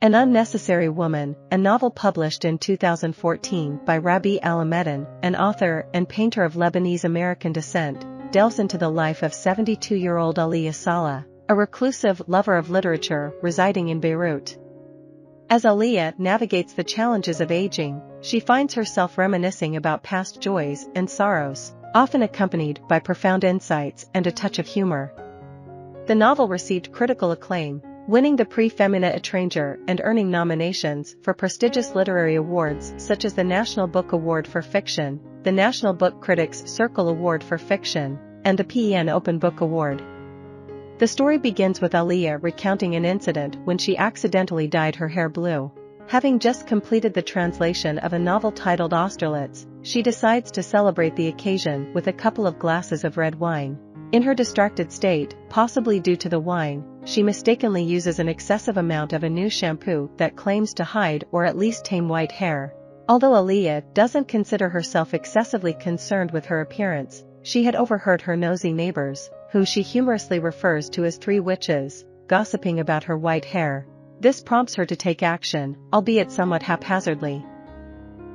An Unnecessary Woman, a novel published in 2014 by Rabih Alameddine, an author and painter of Lebanese-American descent, delves into the life of 72-year-old Aaliya Saleh, a reclusive lover of literature residing in Beirut. As Aaliya navigates the challenges of aging, she finds herself reminiscing about past joys and sorrows, often accompanied by profound insights and a touch of humor. The novel received critical acclaim, winning the Prix Féminin Étranger and earning nominations for prestigious literary awards such as the National Book Award for Fiction, the National Book Critics Circle Award for Fiction, and the PEN Open Book Award. The story begins with Aaliya recounting an incident when she accidentally dyed her hair blue. Having just completed the translation of a novel titled Austerlitz, she decides to celebrate the occasion with a couple of glasses of red wine. In her distracted state, possibly due to the wine, she mistakenly uses an excessive amount of a new shampoo that claims to hide or at least tame white hair. Although Aaliya doesn't consider herself excessively concerned with her appearance, she had overheard her nosy neighbors, who she humorously refers to as three witches, gossiping about her white hair. This prompts her to take action, albeit somewhat haphazardly.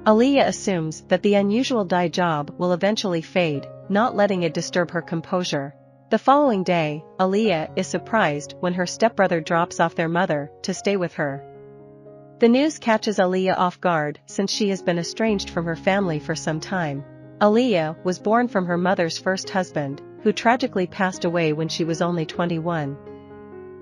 Aaliya assumes that the unusual dye job will eventually fade, not letting it disturb her composure. The following day, Aaliya is surprised when her stepbrother drops off their mother to stay with her. The news catches Aaliya off guard since she has been estranged from her family for some time. Aaliya was born from her mother's first husband, who tragically passed away when she was only 21.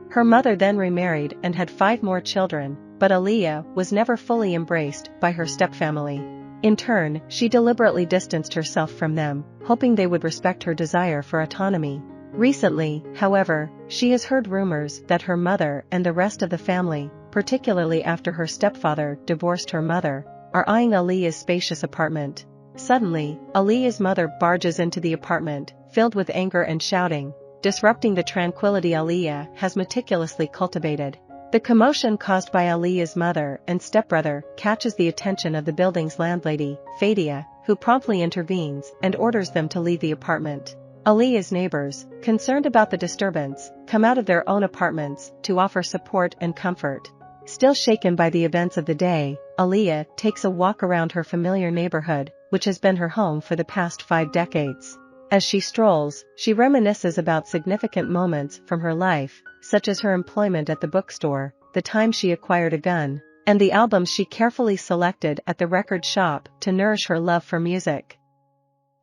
Her mother then remarried and had 5 more children, but Aaliya was never fully embraced by her stepfamily. In turn, she deliberately distanced herself from them, hoping they would respect her desire for autonomy. Recently, however, she has heard rumors that her mother and the rest of the family, particularly after her stepfather divorced her mother, are eyeing Aaliya's spacious apartment. Suddenly, Aaliya's mother barges into the apartment, filled with anger and shouting, disrupting the tranquility Aaliya has meticulously cultivated. The commotion caused by Aaliya's mother and stepbrother catches the attention of the building's landlady, Fadia, who promptly intervenes and orders them to leave the apartment. Aaliya's neighbors, concerned about the disturbance, come out of their own apartments to offer support and comfort. Still shaken by the events of the day, Aaliya takes a walk around her familiar neighborhood, which has been her home for the past 5 decades. As she strolls, she reminisces about significant moments from her life, such as her employment at the bookstore, the time she acquired a gun, and the albums she carefully selected at the record shop to nourish her love for music.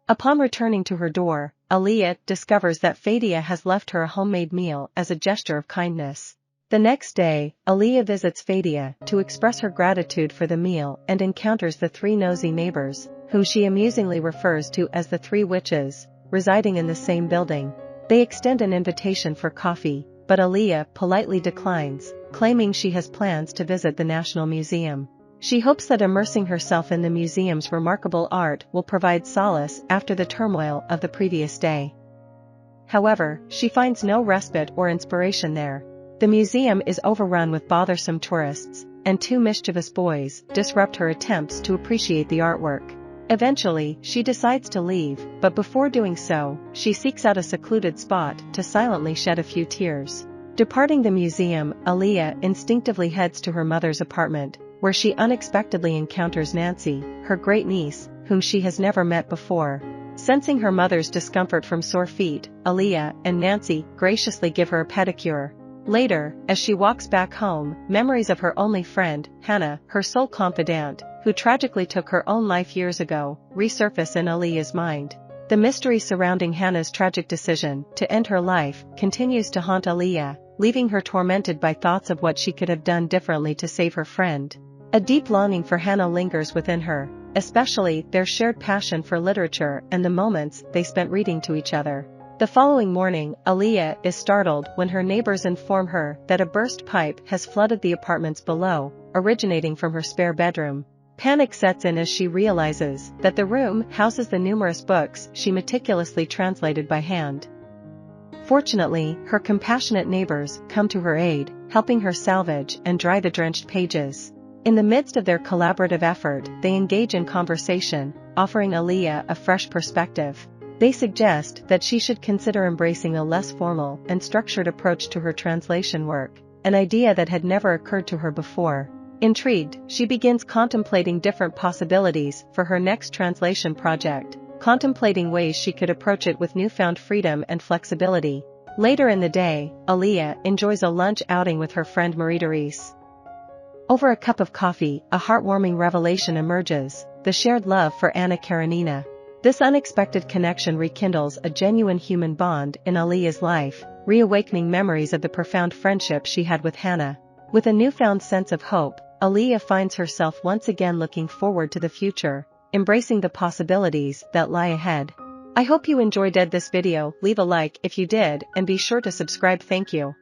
Upon returning to her door, Aaliya discovers that Fadia has left her a homemade meal as a gesture of kindness. The next day, Aaliya visits Fadia to express her gratitude for the meal and encounters the 3 nosy neighbors, whom she amusingly refers to as the 3 witches, residing in the same building. They extend an invitation for coffee, but Aaliya politely declines, claiming she has plans to visit the National Museum. She hopes that immersing herself in the museum's remarkable art will provide solace after the turmoil of the previous day. However, she finds no respite or inspiration there. The museum is overrun with bothersome tourists, and 2 mischievous boys disrupt her attempts to appreciate the artwork. Eventually, she decides to leave, but before doing so, she seeks out a secluded spot to silently shed a few tears. Departing the museum, Aaliya instinctively heads to her mother's apartment, where she unexpectedly encounters Nancy, her great-niece, whom she has never met before. Sensing her mother's discomfort from sore feet, Aaliya and Nancy graciously give her a pedicure. Later, as she walks back home, memories of her only friend, Hannah, her sole confidant, who tragically took her own life years ago, resurface in Aaliya's mind. The mystery surrounding Hannah's tragic decision to end her life continues to haunt Aaliya, leaving her tormented by thoughts of what she could have done differently to save her friend. A deep longing for Hannah lingers within her, especially their shared passion for literature and the moments they spent reading to each other. The following morning, Aaliya is startled when her neighbors inform her that a burst pipe has flooded the apartments below, originating from her spare bedroom. Panic sets in as she realizes that the room houses the numerous books she meticulously translated by hand. Fortunately, her compassionate neighbors come to her aid, helping her salvage and dry the drenched pages. In the midst of their collaborative effort, they engage in conversation, offering Aaliya a fresh perspective. They suggest that she should consider embracing a less formal and structured approach to her translation work, an idea that had never occurred to her before. Intrigued, she begins contemplating different possibilities for her next translation project, contemplating ways she could approach it with newfound freedom and flexibility. Later in the day, Aaliya enjoys a lunch outing with her friend Marie-Therese. Over a cup of coffee, a heartwarming revelation emerges: the shared love for Anna Karenina. This unexpected connection rekindles a genuine human bond in Aaliya's life, reawakening memories of the profound friendship she had with Hannah. With a newfound sense of hope, Aaliya finds herself once again looking forward to the future, embracing the possibilities that lie ahead. I hope you enjoyed this video. Leave a like if you did, and be sure to subscribe. Thank you.